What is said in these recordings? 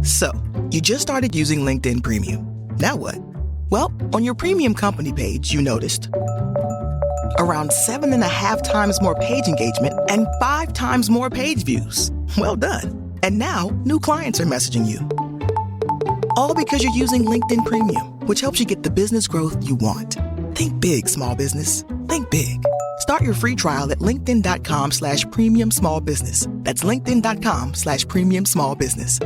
So, you just started using LinkedIn Premium. Now what? Well, on your premium company page, you noticed around 7.5 times more page engagement and 5 times more page views. Well done. And now, new clients are messaging you. All because you're using LinkedIn Premium, which helps you get the business growth you want. Think big, small business. Think big. Start your free trial at linkedin.com/premium small business. That's linkedin.com/premium small business.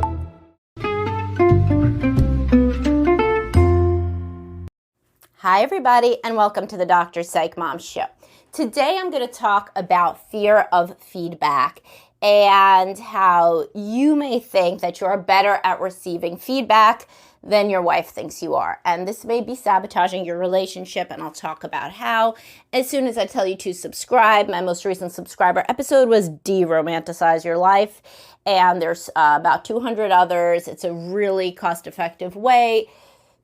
Hi, everybody, and welcome to the Dr. Psych Mom Show. Today, I'm going to talk about fear of feedback and how you may think that you're better at receiving feedback than your wife thinks you are. And this may be sabotaging your relationship, and I'll talk about how as soon as I tell you to subscribe. My most recent subscriber episode was De-Romanticize Your Life, and there's about 200 others. It's a really cost-effective way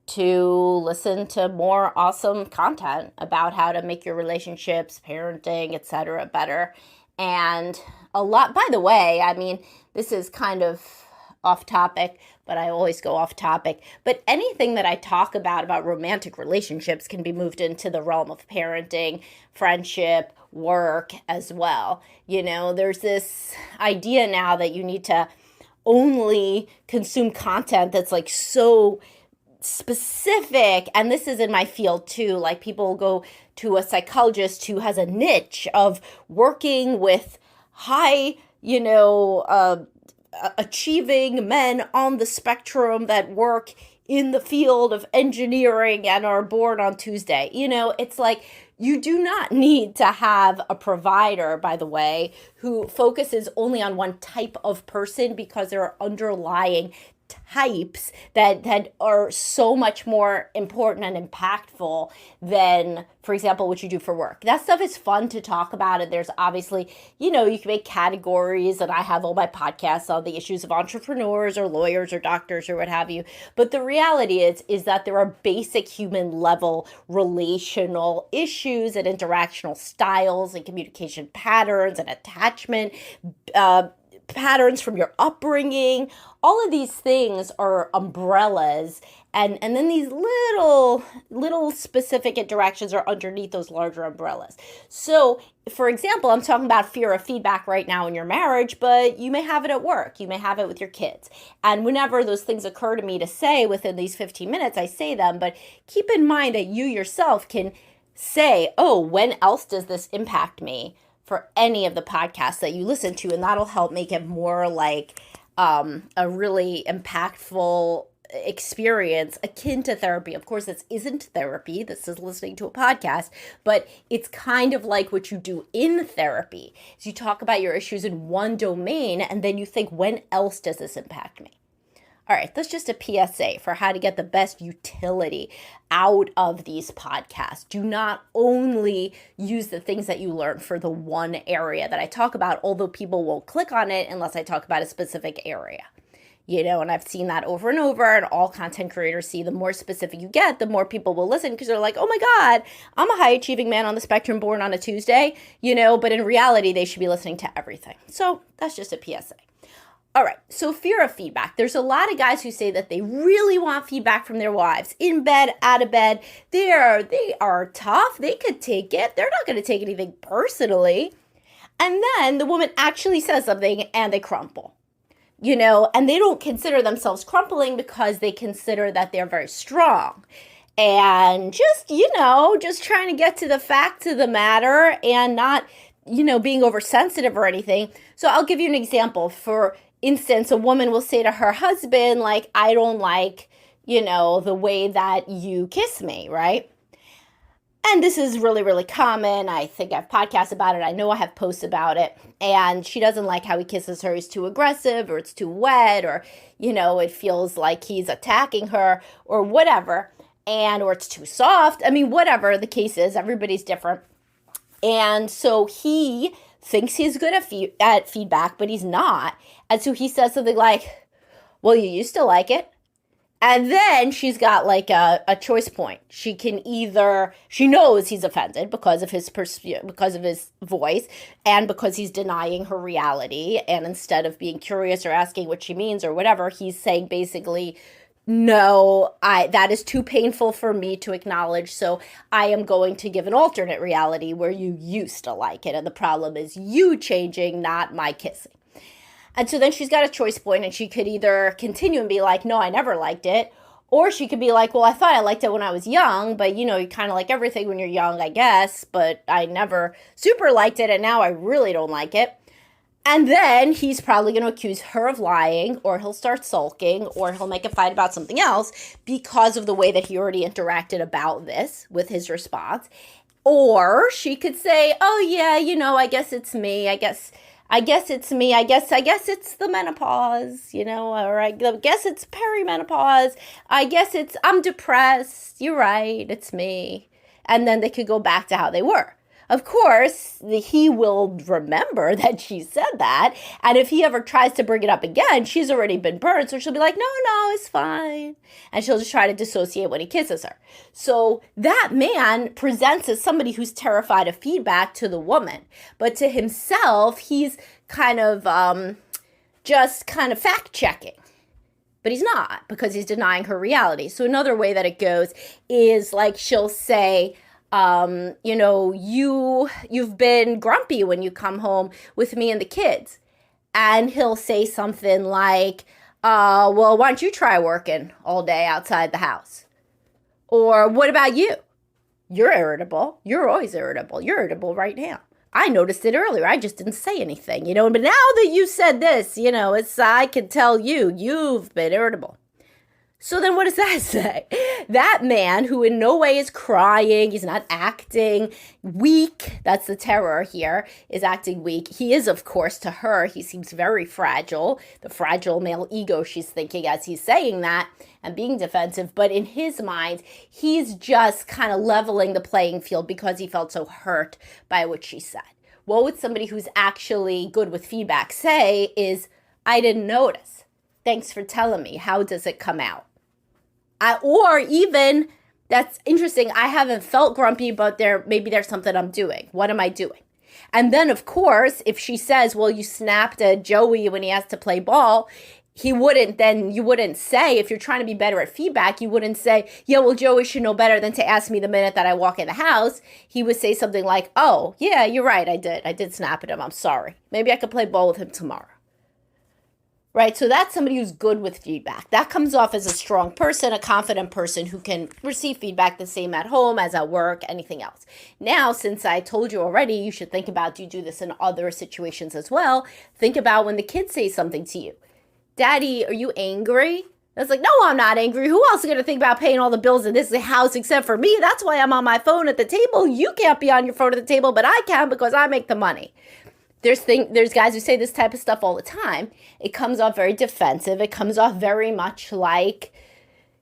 to listen to more awesome content about how to make your relationships, parenting, etc. better. And a lot, by the way, I mean, this is kind of off topic, but I always go off topic. But anything that I talk about romantic relationships can be moved into the realm of parenting, friendship, work as well. You know, there's this idea now that you need to only consume content that's like so specific, and this is in my field too, like people go to a psychologist who has a niche of working with high, achieving men on the spectrum that work in the field of engineering and are born on Tuesday. You know, it's like you do not need to have a provider, by the way, who focuses only on one type of person, because there are underlying types that are so much more important and impactful than, for example, what you do for work. That stuff is fun to talk about, and there's obviously, you can make categories, and I have all my podcasts on the issues of entrepreneurs or lawyers or doctors or what have you. But the reality is that there are basic human level relational issues and interactional styles and communication patterns and attachment patterns from your upbringing. All of these things are umbrellas, and then these little specific interactions are underneath those larger umbrellas. So, for example, I'm talking about fear of feedback right now in your marriage, but you may have it at work. You may have it with your kids. And whenever those things occur to me to say within these 15 minutes, I say them. But keep in mind that you yourself can say, oh, when else does this impact me? For any of the podcasts that you listen to, and that'll help make it more like a really impactful experience akin to therapy. Of course, this isn't therapy. This is listening to a podcast, but it's kind of like what you do in therapy. So you talk about your issues in one domain, and then you think, when else does this impact me? All right, that's just a PSA for how to get the best utility out of these podcasts. Do not only use the things that you learn for the one area that I talk about, although people won't click on it unless I talk about a specific area. And I've seen that over and over, and all content creators see the more specific you get, the more people will listen, because they're like, oh my God, I'm a high achieving man on the spectrum born on a Tuesday, but in reality, they should be listening to everything. So that's just a PSA. All right, so fear of feedback. There's a lot of guys who say that they really want feedback from their wives, in bed, out of bed. They are tough. They could take it. They're not going to take anything personally. And then the woman actually says something and they crumple, and they don't consider themselves crumpling because they consider that they're very strong. And just trying to get to the facts of the matter and not, being oversensitive or anything. So I'll give you an example. For instance, a woman will say to her husband, like, I don't like, the way that you kiss me, right? And this is really, really common. I think I have podcasts about it. I know I have posts about it. And she doesn't like how he kisses her. He's too aggressive, or it's too wet, or, it feels like he's attacking her, or whatever. Or it's too soft. I mean, whatever the case is, everybody's different. And so he thinks he's good at feedback, but he's not. And so he says something like, well, you used to like it. And then she's got like a choice point. She knows he's offended because of because of his voice and because he's denying her reality. And instead of being curious or asking what she means or whatever, he's saying basically, no, that is too painful for me to acknowledge. So I am going to give an alternate reality where you used to like it. And the problem is you changing, not my kissing. And so then she's got a choice point, and she could either continue and be like, no, I never liked it. Or she could be like, well, I thought I liked it when I was young, but you kind of like everything when you're young, I guess, but I never super liked it, and now I really don't like it. And then he's probably going to accuse her of lying, or he'll start sulking, or he'll make a fight about something else because of the way that he already interacted about this with his response. Or she could say, oh yeah, I guess it's me. I guess it's me. I guess it's the menopause, or I guess it's perimenopause. I guess I'm depressed. You're right. It's me. And then they could go back to how they were. Of course, he will remember that she said that. And if he ever tries to bring it up again, she's already been burned. So she'll be like, no, it's fine. And she'll just try to dissociate when he kisses her. So that man presents as somebody who's terrified of feedback to the woman. But to himself, he's kind of just kind of fact checking. But he's not, because he's denying her reality. So another way that it goes is like she'll say, you've been grumpy when you come home with me and the kids. And he'll say something like, well, why don't you try working all day outside the house? Or what about you? You're irritable. You're always irritable. You're irritable right now. I noticed it earlier. I just didn't say anything, but now that you said this, I can tell you've been irritable. So then what does that say? That man who in no way is crying, he's not acting weak, that's the terror here, is acting weak. He is, of course, to her, he seems very fragile, the fragile male ego she's thinking as he's saying that and being defensive. But in his mind, he's just kind of leveling the playing field because he felt so hurt by what she said. What would somebody who's actually good with feedback say is, I didn't notice. Thanks for telling me. How does it come out? Or even, that's interesting, I haven't felt grumpy, but maybe there's something I'm doing. What am I doing? And then, of course, if she says, well, you snapped at Joey when he has to play ball, you wouldn't say, if you're trying to be better at feedback, you wouldn't say, yeah, well, Joey should know better than to ask me the minute that I walk in the house. He would say something like, oh, yeah, you're right, I did snap at him, I'm sorry. Maybe I could play ball with him tomorrow. Right, so that's somebody who's good with feedback. That comes off as a strong person, a confident person who can receive feedback the same at home as at work, anything else. Now, since I told you already, you should think about, do you do this in other situations as well? Think about when the kids say something to you. Daddy, are you angry? It's like, no, I'm not angry. Who else is going to think about paying all the bills in this house except for me? That's why I'm on my phone at the table. You can't be on your phone at the table, but I can because I make the money. There's guys who say this type of stuff all the time. It comes off very defensive. It comes off very much like,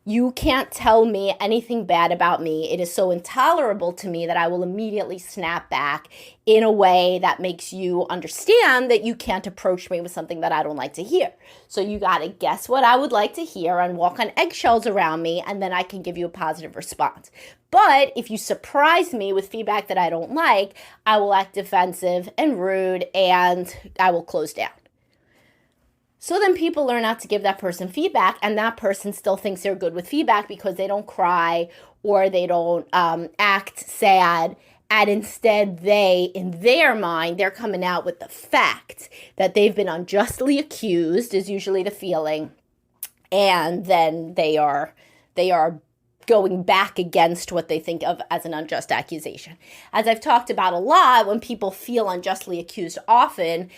you can't tell me anything bad about me. It is so intolerable to me that I will immediately snap back in a way that makes you understand that you can't approach me with something that I don't like to hear. So you got to guess what I would like to hear and walk on eggshells around me, and then I can give you a positive response. But if you surprise me with feedback that I don't like, I will act defensive and rude, and I will close down. So then people learn not to give that person feedback, and that person still thinks they're good with feedback because they don't cry or they don't act sad. And instead in their mind, they're coming out with the fact that they've been unjustly accused, is usually the feeling. And then they are going back against what they think of as an unjust accusation. As I've talked about a lot, when people feel unjustly accused often,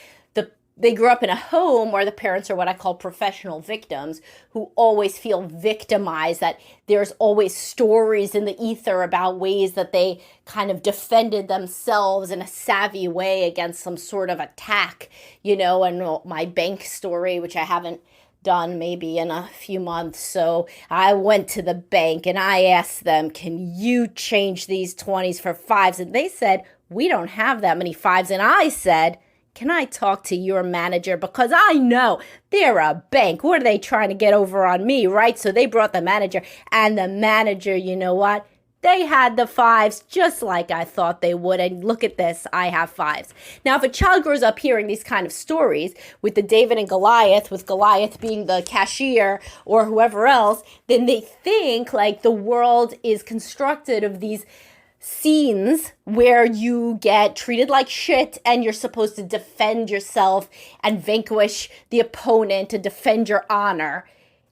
they grew up in a home where the parents are what I call professional victims, who always feel victimized, that there's always stories in the ether about ways that they kind of defended themselves in a savvy way against some sort of attack, and my bank story, which I haven't done maybe in a few months. So I went to the bank and I asked them, can you change these 20s for 5s? And they said, we don't have that many 5s. And I said, can I talk to your manager? Because I know they're a bank. What are they trying to get over on me, right? So they brought the manager, and the manager, you know what? They had the 5s just like I thought they would. And look at this, I have 5s. Now, if a child grows up hearing these kind of stories with the David and Goliath, with Goliath being the cashier or whoever else, then they think like the world is constructed of these scenes where you get treated like shit and you're supposed to defend yourself and vanquish the opponent to defend your honor,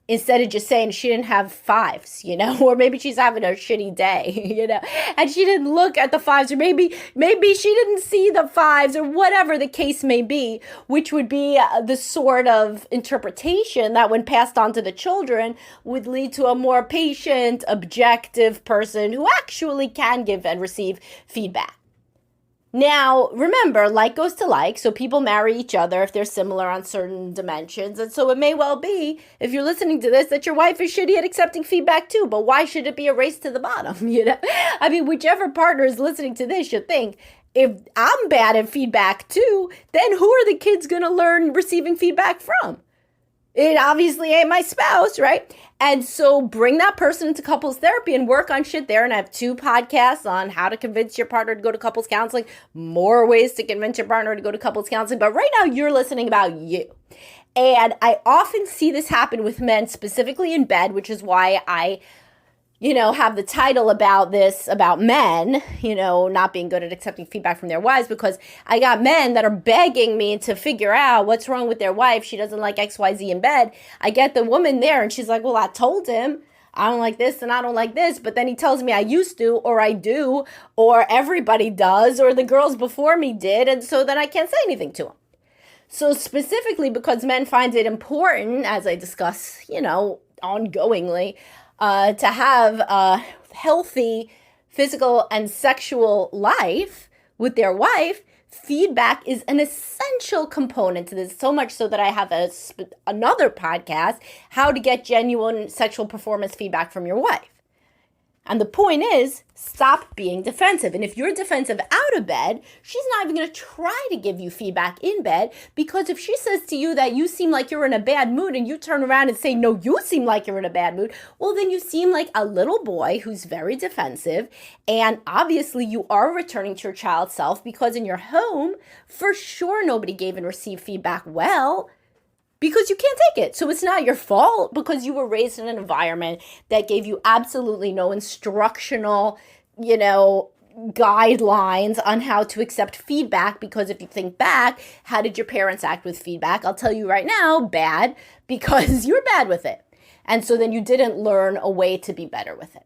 instead of just saying she didn't have 5s, or maybe she's having a shitty day, and she didn't look at the 5s, or maybe she didn't see the 5s, or whatever the case may be, which would be the sort of interpretation that when passed on to the children would lead to a more patient, objective person who actually can give and receive feedback. Now, remember, like goes to like, so people marry each other if they're similar on certain dimensions. And so it may well be, if you're listening to this, that your wife is shitty at accepting feedback too. But why should it be a race to the bottom, I mean, whichever partner is listening to this should think, if I'm bad at feedback too, then who are the kids going to learn receiving feedback from? It obviously ain't my spouse, right? And so bring that person into couples therapy and work on shit there. And I have 2 podcasts on how to convince your partner to go to couples counseling, more ways to convince your partner to go to couples counseling. But right now you're listening about you. And I often see this happen with men, specifically in bed, which is why I have the title about this, about men, not being good at accepting feedback from their wives, because I got men that are begging me to figure out what's wrong with their wife. She doesn't like XYZ in bed. I get the woman there and she's like, well, I told him I don't like this and I don't like this. But then he tells me I used to, or I do, or everybody does, or the girls before me did. And so then I can't say anything to him. So specifically because men find it important, as I discuss, ongoingly, to have a healthy physical and sexual life with their wife, feedback is an essential component to this, so much so that I have another podcast, how to get genuine sexual performance feedback from your wife. And the point is, stop being defensive. And if you're defensive out of bed, she's not even going to try to give you feedback in bed, because if she says to you that you seem like you're in a bad mood and you turn around and say, no, you seem like you're in a bad mood, well, then you seem like a little boy who's very defensive. And obviously you are returning to your child self, because in your home, for sure, nobody gave and received feedback well, because you can't take it. So it's not your fault, because you were raised in an environment that gave you absolutely no instructional, guidelines on how to accept feedback. Because if you think back, how did your parents act with feedback? I'll tell you right now, bad, because you're bad with it. And so then you didn't learn a way to be better with it.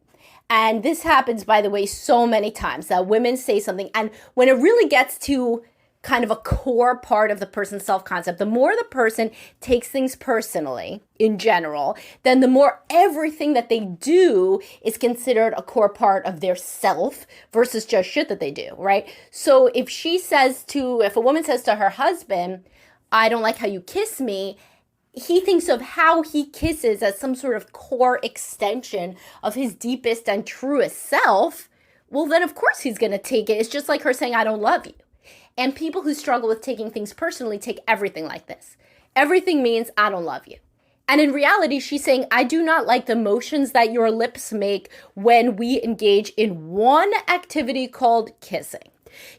And this happens, by the way, so many times that women say something, and when it really gets to kind of a core part of the person's self-concept, the more the person takes things personally in general, then the more everything that they do is considered a core part of their self versus just shit that they do, right? So if a woman says to her husband, I don't like how you kiss me, he thinks of how he kisses as some sort of core extension of his deepest and truest self. Well, then of course he's going to take it. It's just like her saying, I don't love you. And people who struggle with taking things personally take everything like this. Everything means I don't love you. And in reality, she's saying, I do not like the motions that your lips make when we engage in one activity called kissing.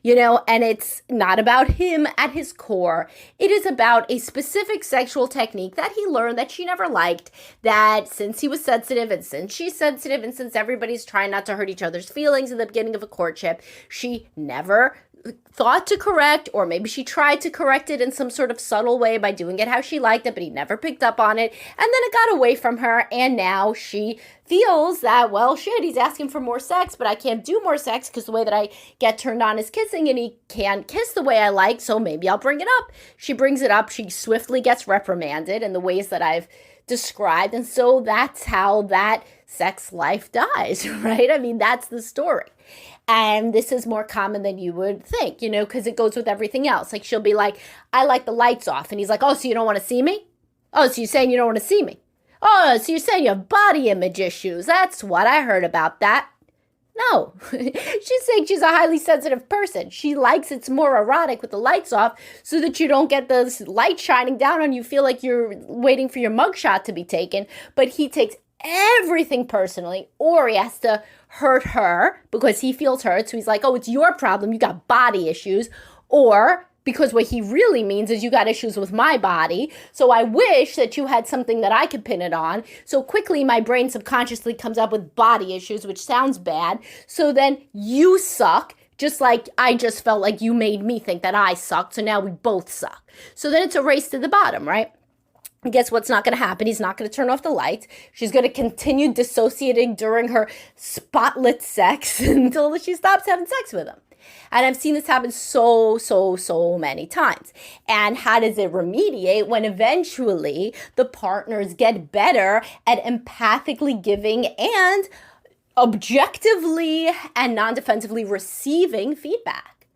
And it's not about him at his core. It is about a specific sexual technique that he learned that she never liked, that since he was sensitive and since she's sensitive and since everybody's trying not to hurt each other's feelings in the beginning of a courtship, she never thought to correct, or maybe she tried to correct it in some sort of subtle way by doing it how she liked it, but he never picked up on it. And then it got away from her, and now she feels that, well, shit, he's asking for more sex, but I can't do more sex because the way that I get turned on is kissing, and he can't kiss the way I like, so maybe I'll bring it up. She brings it up. She swiftly gets reprimanded in the ways that I've described, and so that's how that sex life dies, right? I mean, that's the story. And this is more common than you would think, because it goes with everything else. Like, she'll be like, I like the lights off. And he's like, oh, so you don't want to see me? Oh, so you're saying you don't want to see me? Oh, so you're saying you have body image issues. That's what I heard about that. No, she's saying she's a highly sensitive person. She likes it's more erotic with the lights off so that you don't get the light shining down on you, feel like you're waiting for your mugshot to be taken. But he takes everything personally, or he has to hurt her because he feels hurt. So he's like, oh, it's your problem. You got body issues. Or because what he really means is you got issues with my body. So I wish that you had something that I could pin it on. So quickly my brain subconsciously comes up with body issues, which sounds bad. So then you suck, just like I just felt like you made me think that I sucked. So now we both suck. So then it's a race to the bottom, right? And guess what's not going to happen? He's not going to turn off the lights. She's going to continue dissociating during her spotlit sex until she stops having sex with him. And I've seen this happen so many times. And how does it remediate when eventually the partners get better at empathically giving and objectively and non-defensively receiving feedback?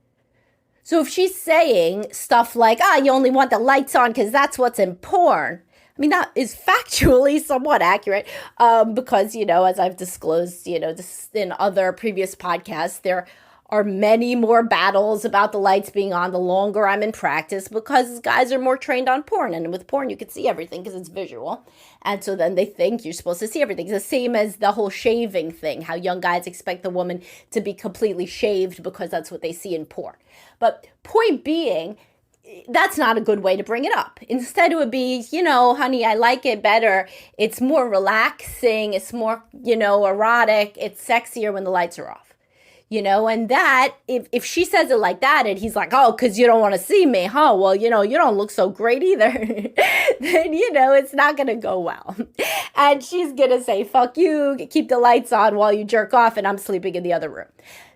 So if she's saying stuff like, you only want the lights on because that's what's in porn. I mean, that is factually somewhat accurate because, as I've disclosed, this in other previous podcasts, there are many more battles about the lights being on the longer I'm in practice because guys are more trained on porn. And with porn, you can see everything because it's visual. And so then they think you're supposed to see everything. It's the same as the whole shaving thing, how young guys expect the woman to be completely shaved because that's what they see in porn. But point being, that's not a good way to bring it up. Instead, it would be, honey, I like it better. It's more relaxing. It's more, erotic. It's sexier when the lights are off. And that, if she says it like that, and he's like, oh, because you don't want to see me, huh? Well, you don't look so great either. Then, it's not going to go well. And she's going to say, fuck you, keep the lights on while you jerk off, and I'm sleeping in the other room.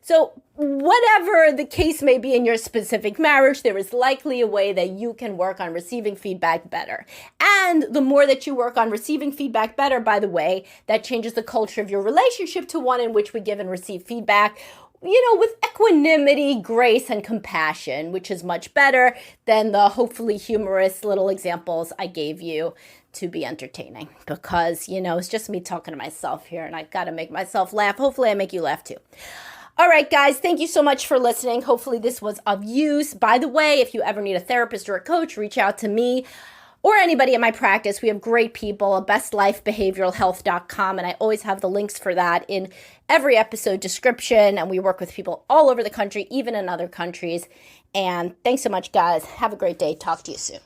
So whatever the case may be in your specific marriage, there is likely a way that you can work on receiving feedback better. And the more that you work on receiving feedback better, by the way, that changes the culture of your relationship to one in which we give and receive feedback, with equanimity, grace, and compassion, which is much better than the hopefully humorous little examples I gave you to be entertaining. Because, it's just me talking to myself here, and I've got to make myself laugh. Hopefully I make you laugh too. All right, guys, thank you so much for listening. Hopefully this was of use. By the way, if you ever need a therapist or a coach, reach out to me or anybody in my practice. We have great people at bestlifebehavioralhealth.com, and I always have the links for that in every episode description. And we work with people all over the country, even in other countries. And thanks so much, guys. Have a great day. Talk to you soon.